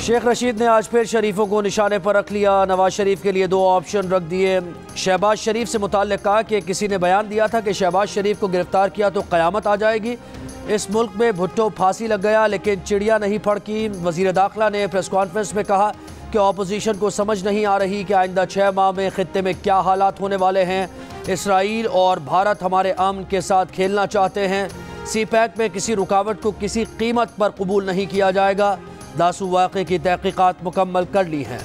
शेख रशीद ने आज फिर शरीफों को निशाने पर रख लिया। नवाज शरीफ के लिए 2 ऑप्शन रख दिए। शहबाज शरीफ से मुताल्लिक कहा कि किसी ने बयान दिया था कि शहबाज शरीफ को गिरफ्तार किया तो क़यामत आ जाएगी। इस मुल्क में भुट्टो फांसी लग गया लेकिन चिड़िया नहीं फड़की। वज़ीर दाखिला ने प्रेस कॉन्फ्रेंस में कहा कि अपोजिशन को समझ नहीं आ रही कि आइंदा 6 माह में खित्ते में क्या हालात होने वाले हैं। इसराइल और भारत हमारे अमन के साथ खेलना चाहते हैं। सी पैक में किसी रुकावट को किसी कीमत पर कबूल नहीं किया जाएगा। दासू वाक़े की तहकीकात मुकम्मल कर ली हैं।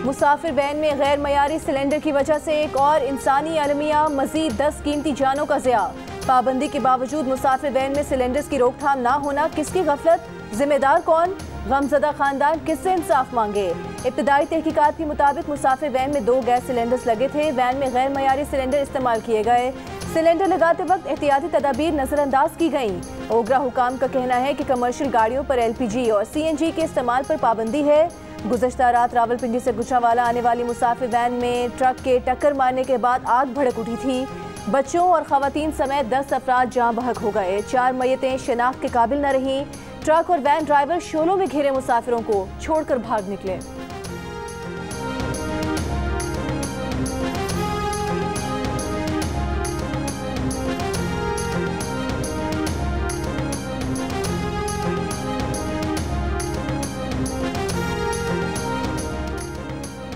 मुसाफिर वैन में गैर मयारी सिलेंडर की वजह से एक और इंसानी अलमिया, मजीद 10 कीमती जानों का ज़िया। पाबंदी के बावजूद मुसाफिर वैन में सिलेंडर्स की रोकथाम ना होना, किसकी गफलत, जिम्मेदार कौन, गमज़दा खानदान किससे इंसाफ मांगे। इब्तदाई तहकीकात के मुताबिक मुसाफिर वैन में 2 गैस सिलेंडर्स लगे थे। वैन में गैर मयारी सिलेंडर इस्तेमाल किए गए। सिलेंडर लगाते वक्त एहतियाती तदाबीर नज़रअंदाज की गईं। ओगरा हुकाम का कहना है कि कमर्शियल गाड़ियों पर LPG और CNG के इस्तेमाल पर पाबंदी है। गुज़श्ता रात रावलपिंडी से गुजरांवाला आने वाली मुसाफिर वैन में ट्रक के टक्कर मारने के बाद आग भड़क उठी थी। बच्चों और खवातीन समेत 10 अफराद जाँ बहक हो गए। 4 मय्यतें शनाख्त के काबिल न रहीं। ट्रक और वैन ड्राइवर शोलों में घिरे मुसाफिरों को छोड़कर भाग निकले।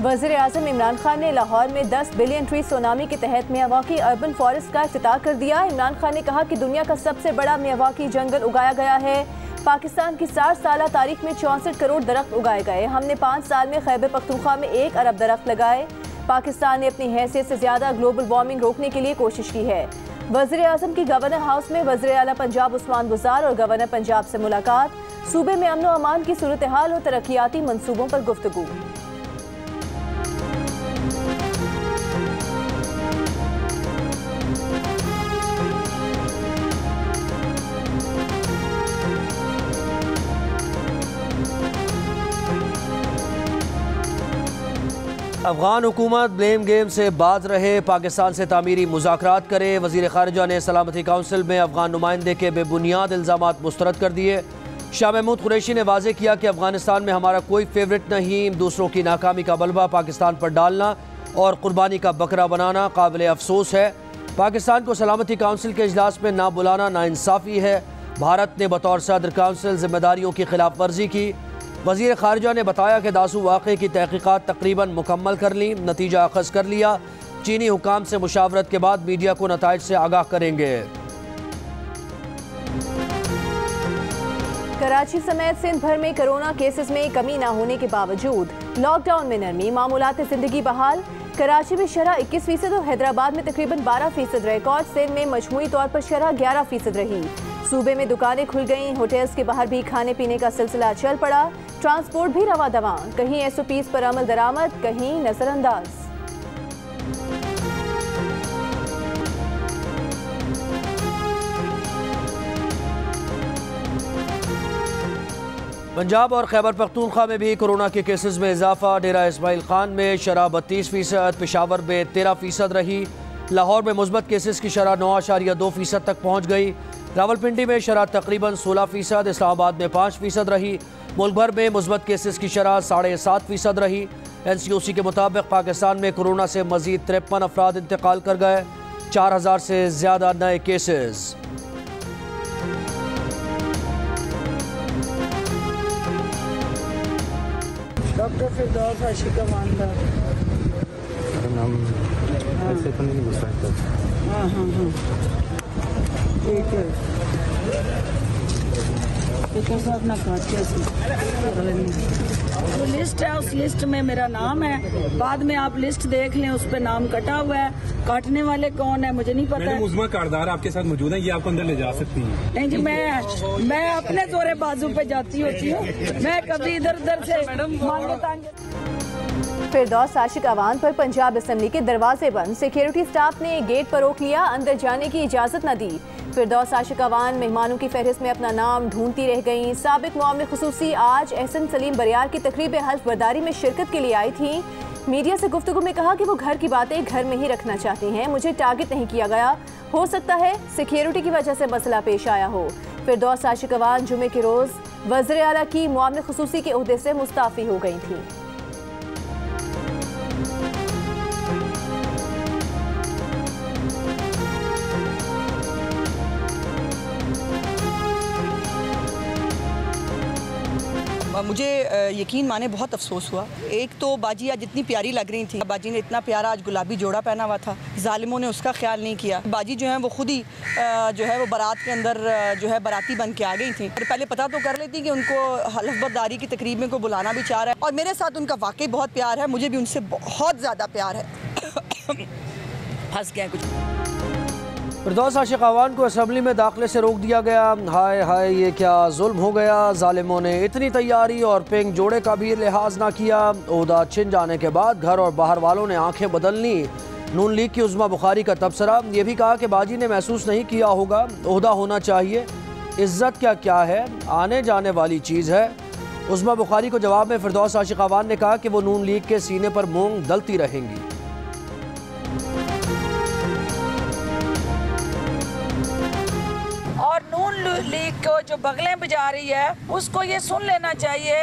वज़ीर आज़म इमरान खान ने लाहौर में 10 बिलियन ट्री सुनामी के तहत मियावाकी अर्बन फॉरेस्ट का इफ्तिताह कर दिया। इमरान खान ने कहा कि दुनिया का सबसे बड़ा मियावाकी जंगल उगाया गया है। पाकिस्तान की 60 साल तारीख में 64 करोड़ दरख्त उगाए गए। हमने 5 साल में खैबर पख्तूनख्वा में 1 अरब दरख्त लगाए। पाकिस्तान ने अपनी हैसियत से ज़्यादा ग्लोबल वार्मिंग रोकने के लिए कोशिश की है। वज़ीर आज़म की गवर्नर हाउस में वज़ीर आला पंजाब उस्मान बुज़दार और गवर्नर पंजाब से मुलाकात। सूबे में अमन व अमान की सूरत हाल और तरक्याती मनसूबों पर गुफ्तगू। अफगान हुकूमत ब्लेम गेम से बाज रहे, पाकिस्तान से तामीरी मुज़ाकरात करे। वज़ीर ख़ारिजा ने सलामती काउंसिल में अफगान नुमाइंदे के बेबुनियाद इल्ज़ामात मुस्तरद कर दिए। शाह महमूद कुरैशी ने वाज़ेह किया कि अफगानिस्तान में हमारा कोई फेवरेट नहीं। दूसरों की नाकामी का बलबा पाकिस्तान पर डालना और कुर्बानी का बकरा बनाना काबिल अफसोस है। पाकिस्तान को सलामती काउंसिल के इजलास में ना बुलाना नाइंसाफ़ी है। भारत ने बतौर सदर काउंसिल जिम्मेदारियों की खिलाफ वर्जी की। वज़ीर ख़ारिजा ने बताया कि दासू वाक़े की तहकीकात तकरीबन मुकम्मल कर ली, नतीजा अखज़ कर लिया। चीनी हुकाम से मुशावरत के बाद मीडिया को नताइज से आगाह करेंगे। कराची समेत सिंध भर में कोरोना केसेस में कमी न होने के बावजूद लॉकडाउन में नरमी, मामूलात ज़िंदगी बहाल। कराची में शरह 21% और हैदराबाद में तकरीबन 12% रिकॉर्ड। सिंध में मजमूई तौर पर शरह 11% रही। सूबे में दुकानें खुल गईं। होटल्स के बाहर भी खाने पीने का सिलसिला चल पड़ा। ट्रांसपोर्ट भी रवा दवा, कहीं SOPs पर अमल दरामद, कहीं नजरअंदाज। पंजाब और खैबर पख्तूनख्वा में भी कोरोना के केसेस में इजाफा। डेरा इस्माइल खान में शरह 32%, पेशावर में 13% रही। लाहौर में मुस्बत केसेस की शरह 9.2% तक पहुँच गई। रावलपिंडी में शरह तकरीबन 16%, इस्लामाबाद में 5% रही। मुल्क भर में मुस्बत केसेस की शरह 7.5% रही। NCOC के मुताबिक पाकिस्तान में कोरोना से मजीद 53 अफराद इंतकाल कर गए। 4000 से ज़्यादा नए केसेस। डॉक्टर फिरदौस आशिक अवान नाम ऐसे तो नहीं घुस सकता। हाँ ठीक है, जो लिस्ट है उस लिस्ट में मेरा नाम है। बाद में आप लिस्ट देख लें, उस पर नाम कटा हुआ है। काटने वाले कौन है मुझे नहीं पता है। उस्मा कारदार आपके साथ मौजूद है, ये आपको अंदर ले जा सकती है। नहीं जी, मैं अपने जोरे बाजू पे जाती होती हूँ। मैं कभी इधर उधर से मांगे तांगे। फिरदौस आशिक अवान पर पंजाब असेंबली के दरवाजे बंद। सिक्योरिटी स्टाफ ने गेट पर रोक लिया, अंदर जाने की इजाजत न दी। फिरदौस आशिक अवान मेहमानों की फहरिस्त में अपना नाम ढूंढती रह गईं। साबिक मुआविन खुसूसी आज एहसन सलीम बरियार की तकरीब हल्फ बर्दारी में शिरकत के लिए आई थी। मीडिया से गुफ्तगू में कहा कि वो घर की बातें घर में ही रखना चाहती हैं। मुझे टारगेट नहीं किया गया, हो सकता है सिक्योरिटी की वजह से मसला पेश आया हो। फिरदौस आशिक अवान जुमे के रोज़ वज़ीर आला की मुआविन खुसूसी के ओहदे से मुस्ताफ़ी हो गई थी। मुझे यकीन माने बहुत अफसोस हुआ। एक तो बाजी आज इतनी प्यारी लग रही थी, बाजी ने इतना प्यारा आज गुलाबी जोड़ा पहना हुआ था, जालिमों ने उसका ख्याल नहीं किया। बाजी जो है वो खुद ही जो है वो बारात के अंदर जो है बाराती बन के आ गई थी। और पहले पता तो कर लेती कि उनको हलफ बर्दारी की तकरीब में को बुलाना भी चाह रहा है और मेरे साथ उनका वाकई बहुत प्यार है, मुझे भी उनसे बहुत ज़्यादा प्यार है। फंस गए कुछ। फिरदौस आशिक अवान को असम्बली में दाखिले से रोक दिया गया। हाय हाय, ये क्या जुल्म हो गया। जालिमों ने इतनी तैयारी और पिंक जोड़े का भी लिहाज ना किया। ओहदा छिन जाने के बाद घर और बाहर वालों ने आंखें बदल ली। नून लीग की उज़्मा बुखारी का तबसरा, ये भी कहा कि बाजी ने महसूस नहीं किया होगा, ओहदा होना चाहिए। इज्जत क्या है, आने जाने वाली चीज़ है। उज़्मा बुखारी को जवाब में फिरदौस आशिक अवान ने कहा कि वो नून लीग के सीने पर मूंग दलती रहेंगी। और नून लीग को जो बगलें बजा रही है उसको ये सुन लेना चाहिए,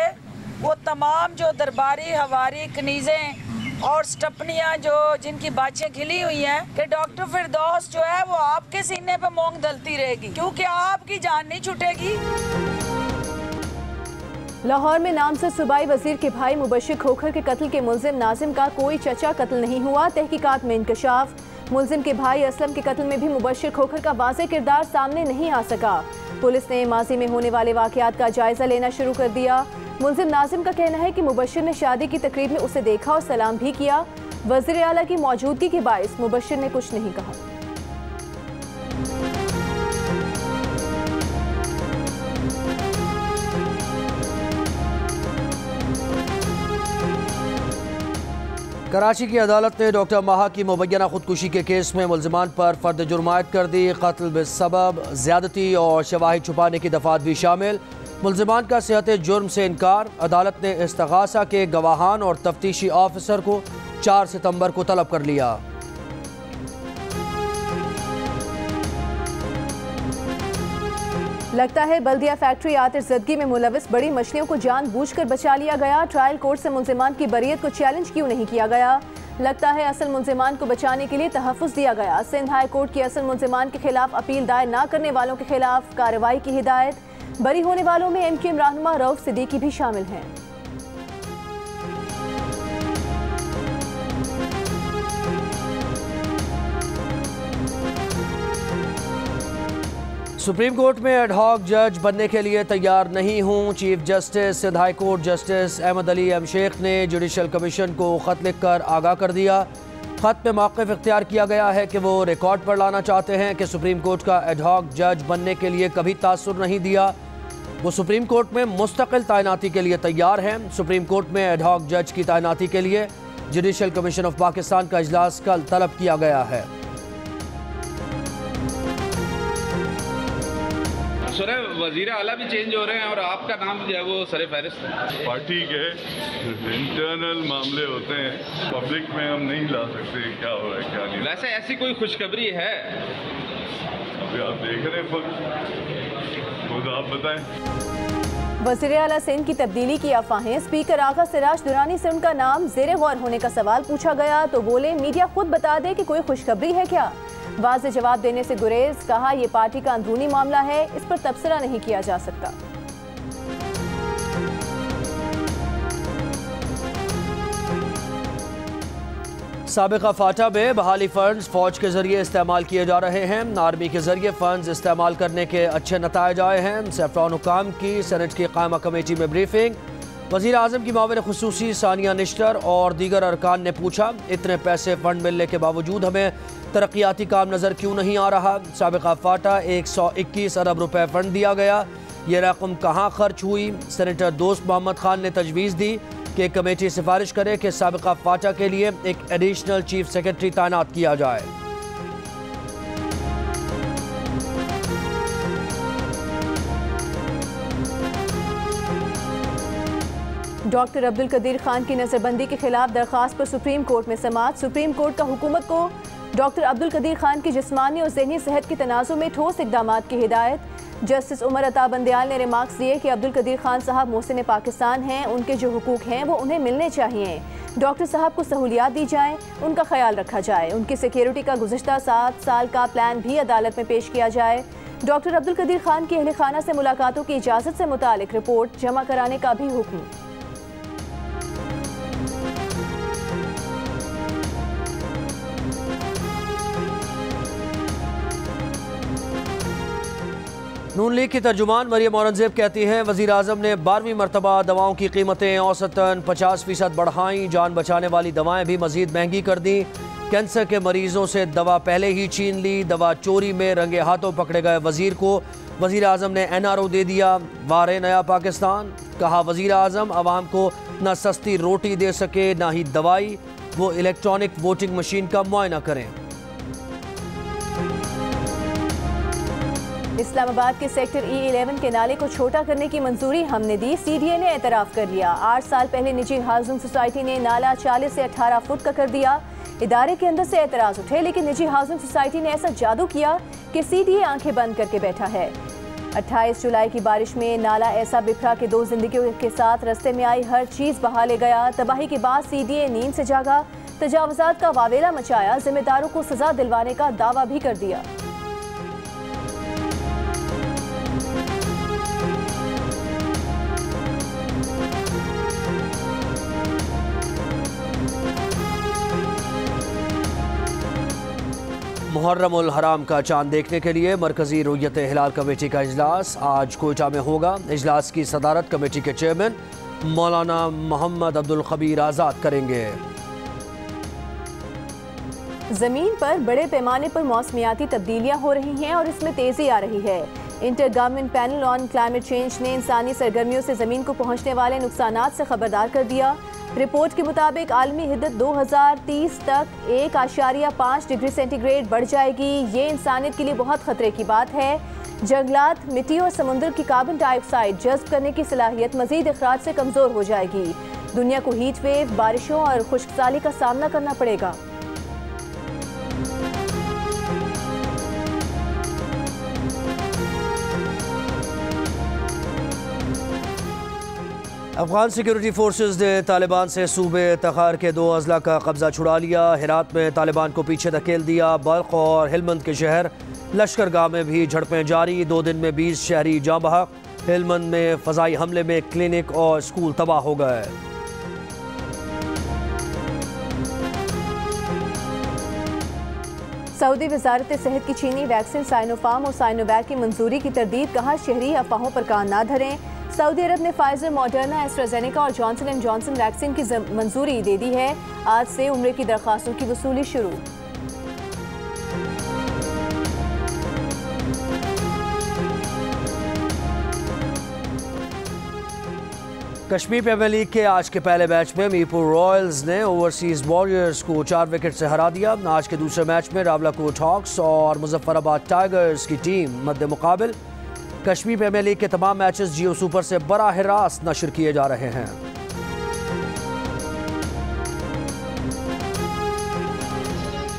वो तमाम जो दरबारी हवारी कनीज़ें और स्टपनियाँ जो जिनकी बाछें खिली हुई हैं कि डॉक्टर फिरदौस जो है वो आपके सीने पे मूंग दलती रहेगी, क्योंकि आपकी जान नहीं छूटेगी। लाहौर में नामज़द सूबाई वजीर के भाई मुबश्शिर खोखर के कत्ल के मुलजिम नाजिम का कोई चचा कत्ल नहीं हुआ। तहकीकात में इंकशाफ, मुलजिम के भाई असलम के कत्ल में भी मुबश्शिर खोखर का वाज़ेह किरदार सामने नहीं आ सका। पुलिस ने माजी में होने वाले वाक़यात का जायजा लेना शुरू कर दिया। मुलजिम नाजिम का कहना है कि मुबश्शिर ने शादी की तकरीब में उसे देखा और सलाम भी किया। वज़ीर आला की मौजूदगी के बायस मुबश्शिर ने कुछ नहीं कहा। कराची की अदालत ने डॉक्टर माहा की मुबैना खुदकुशी के केस में मुलजिमान पर फर्द जुर्मायत कर दी। कत्ल बेसबब, ज़्यादती और शवाहिद छुपाने की दफात भी शामिल। मुलजिमान का सेहत जुर्म से इनकार। अदालत ने इस्तगासा के गवाहान और तफ्तीशी ऑफिसर को 4 सितंबर को तलब कर लिया। लगता है बल्दिया फैक्ट्री आतिशज़दगी में मुलविस बड़ी मछलियों को जानबूझकर बचा लिया गया। ट्रायल कोर्ट से मुलजिमान की बरियत को चैलेंज क्यों नहीं किया गया। लगता है असल मुलजिमान को बचाने के लिए तहफ़्फ़ुज़ दिया गया। सिंध हाई कोर्ट की असल मुलजिमान के खिलाफ अपील दायर न करने वालों के खिलाफ कार्रवाई की हिदायत। बरी होने वालों में MKM रहनुमा रऊफ सिद्दीकी भी शामिल हैं। सुप्रीम कोर्ट में एडहॉक जज बनने के लिए तैयार नहीं हूँ। Chief justice Sindh high court justice Ahmed Ali M Shaikh ने जुडिशल कमीशन को ख़त लिखकर आगाह कर दिया। ख़त में मौक़िफ़ इख्तियार किया गया है कि वो रिकॉर्ड पर लाना चाहते हैं कि सुप्रीम कोर्ट का एडहॉक जज बनने के लिए कभी तासुर नहीं दिया। वो सुप्रीम कोर्ट में मुस्तकिल तैनाती के लिए तैयार हैं। सुप्रीम कोर्ट में एडहॉक जज की तैनाती के लिए जुडिशल कमीशन ऑफ पाकिस्तान का इजलास कल तलब किया गया है। सर, वजीर आला भी चेंज हो रहे हैं और आपका नाम जो है वो सर फहरिस्त है। पार्टी के इंटरनल मामले होते हैं, पब्लिक में हम नहीं ला सकते क्या हो रहा है क्या नहीं। वैसे ऐसी कोई खुशखबरी है? अभी आप देख रहे हैं, खुद आप बताएं। वज़ीर आला सिंध की तब्दीली की अफवाहें। स्पीकर आगा सिराज दुरानी से उनका नाम ज़ेरे गौर होने का सवाल पूछा गया तो बोले मीडिया खुद बता दे कि कोई खुशखबरी है क्या। वाज़ेह जवाब देने से गुरेज। कहा यह पार्टी का अंदरूनी मामला है, इस पर तबसरा नहीं किया जा सकता। साबिका फाटा में बहाली फंड्स फौज के जरिए इस्तेमाल किए जा रहे हैं। आर्मी के जरिए फंड्स इस्तेमाल करने के अच्छे नताइज आए हैं। सैफरान हुकाम की सेनेट की कायमा कमेटी में ब्रीफिंग। वज़ीर आज़म की माविन खुसूसी सानिया निश्तर और दीगर अरकान ने पूछा इतने पैसे फंड मिलने के बावजूद हमें तरक्याती काम नज़र क्यों नहीं आ रहा। साबिका फाटा 121 अरब रुपए फंड दिया गया, ये रकम कहाँ खर्च हुई। सेनेटर दोस्त मोहम्मद खान ने तजवीज़ दी कि कमेटी सिफारिश करे कि साबिका फाटा के लिए एक एडिशनल चीफ सेक्रेटरी तैनात किया जाए। डॉक्टर अब्दुल कदीर खान की नजरबंदी के खिलाफ दरख्वास्त पर सुप्रीम कोर्ट में समाअत। सुप्रीम कोर्ट का हुकूमत को डॉक्टर अब्दुल कदीर खान की जिस्मानी और ज़हनी सेहत के तनाज़ुर में ठोस इक़दामात की हिदायत। जस्टिस उमर अता बंदयाल ने रिमार्क्स दिए कि अब्दुल कदीर खान साहब मोहसिन पाकिस्तान हैं, उनके जो हुकूक हैं वो उन्हें मिलने चाहिए। डॉक्टर साहब को सहूलियात दी जाए, उनका ख्याल रखा जाए। उनकी सिक्योरिटी का गुज़िश्ता 7 साल का प्लान भी अदालत में पेश किया जाए। डॉक्टर अब्दुल कदीर खान की अहले खाना से मुलाकातों की इजाज़त से मुतालिक रिपोर्ट जमा कराने का भी हुक्म। नून लीग की तर्जुमान मरियम औरंगजेब कहती हैं वज़ीर आज़म ने 12वीं मरतबा दवाओं की कीमतें औसतन 50% बढ़ाई। जान बचाने वाली दवाएं भी मज़ीद महंगी कर दी। कैंसर के मरीजों से दवा पहले ही छीन ली। दवा चोरी में रंगे हाथों पकड़े गए वज़ीर को वज़ीर आज़म ने NRO दे दिया। वारे नया पाकिस्तान। कहा वज़ीर आज़म अवाम को न सस्ती रोटी दे सके ना ही दवाई। वो इलेक्ट्रॉनिक वोटिंग मशीन का मुआयना करें। इस्लामाबाद के सेक्टर E11 के नाले को छोटा करने की मंजूरी हमने दी। CDA ने एतराफ़ कर लिया। 8 साल पहले निजी हाउसिंग सोसाइटी ने नाला 40 से 18 फुट का कर दिया। इदारे के अंदर से एतराज़ उठे, लेकिन निजी हाउसिंग सोसाइटी ने ऐसा जादू किया कि CDA आंखें बंद करके बैठा है। 28 जुलाई की बारिश में नाला ऐसा बिखरा कि 2 जिंदगियों के साथ रास्ते में आई हर चीज़ बहा ले गया। तबाही के बाद CDA नींद से जागा, तजावुज़ात का वावेला मचाया, जिम्मेदारों को सजा दिलवाने का दावा भी कर दिया। मुहर्रम उल हराम का चांद देखने के लिए मरकजी रुयत हिलाल कमेटी का इजलास आज कोयटा में होगा। इजलास की सदारत कमेटी के चेयरमैन मौलाना मोहम्मद अब्दुल खबीर आज़ाद करेंगे। ज़मीन पर बड़े पैमाने पर मौसमियाती तब्दीलियाँ हो रही हैं और इसमें तेज़ी आ रही है। Inter government panel on climate change ने इंसानी सरगर्मियों से ज़मीन को पहुँचने वाले नुकसानात से खबरदार कर दिया। रिपोर्ट के मुताबिक आलमी हिद्दत 2030 तक 1.5 डिग्री सेंटीग्रेड बढ़ जाएगी। ये इंसानियत के लिए बहुत खतरे की बात है। जंगलात, मिट्टी और समुद्र की कार्बन डाइऑक्साइड जज्ब करने की सलाहियत मजीद अखराज से कमज़ोर हो जाएगी। दुनिया को हीट वेव, बारिशों और खुश्कसाली का सामना करना पड़ेगा। अफगान सिक्योरिटी फोर्सेस ने तालिबान से सूबे तखार के 2 अजला का कब्जा छुड़ा लिया। हेरात में तालिबान को पीछे धकेल दिया। बल्ख और हेलमंद के शहर लश्करगाह में भी झड़पें जारी। 2 दिन में 20 शहरी जाँ बहक। हेलमंद में फ़ज़ाई हमले में क्लिनिक और स्कूल तबाह हो गए। सऊदी वजारत सेहत की चीनी वैक्सीन साइनोफार्म और साइनोवैक की मंजूरी की तरदीद। कहा शहरी अफवाहों पर कान ना धरें। सऊदी अरब ने फाइजर, मॉडर्ना, एस्ट्राजेनेका और जॉनसन एंड जॉनसन वैक्सीन की मंजूरी दे दी है। आज से उम्र की दरख्वास्तों की वसूली शुरू। कश्मीर प्रीमियर लीग के आज के पहले मैच में मीरपुर रॉयल्स ने ओवरसीज वॉरियर्स को 4 विकेट से हरा दिया। आज के दूसरे मैच में रावलाकोट हॉक्स और मुजफ्फराबाद टाइगर्स की टीम मद्दे मुकाबिल। कश्मीर प्रीमियर लीग के तमाम मैचेस जियो सुपर से बराह रास्त नशर किए जा रहे हैं।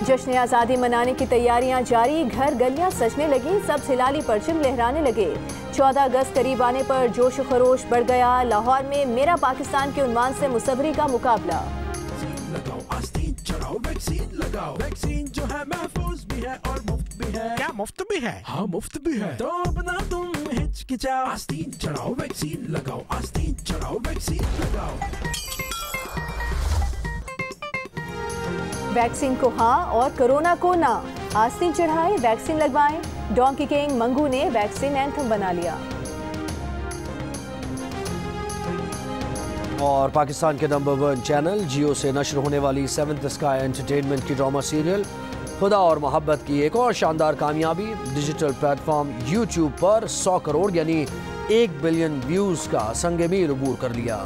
जश्न आज़ादी मनाने की तैयारियां जारी। घर गलियां सजने लगी, सब हिलाली परचम लहराने लगे। 14 अगस्त करीब आने पर जोश खरोश बढ़ गया। लाहौर में मेरा पाकिस्तान के उन्वान से मुसव्वरी का मुकाबला। वैक्सीन लगाओ, वैक्सीन जो है महफूज भी है और मुफ्त भी है। क्या मुफ्त भी है? हाँ मुफ्त भी है। तो अपना तुम हिचकिचाओ, आस्तीन चढ़ाओ, वैक्सीन लगाओ, आस्तीन चढ़ाओ, वैक्सीन लगाओ। वैक्सीन को हाँ और कोरोना को ना। आस्तीन चढ़ाएं, वैक्सीन लगवाएं। डोंकी किंग मंगू ने वैक्सीन एंथम बना लिया। और पाकिस्तान के नंबर 1 चैनल जियो से नशर होने वाली 7th स्काई एंटरटेनमेंट की ड्रामा सीरियल खुदा और मोहब्बत की एक और शानदार कामयाबी। डिजिटल प्लेटफॉर्म YouTube पर 100 करोड़ यानी 1 बिलियन व्यूज़ का संग मील अबूर कर लिया।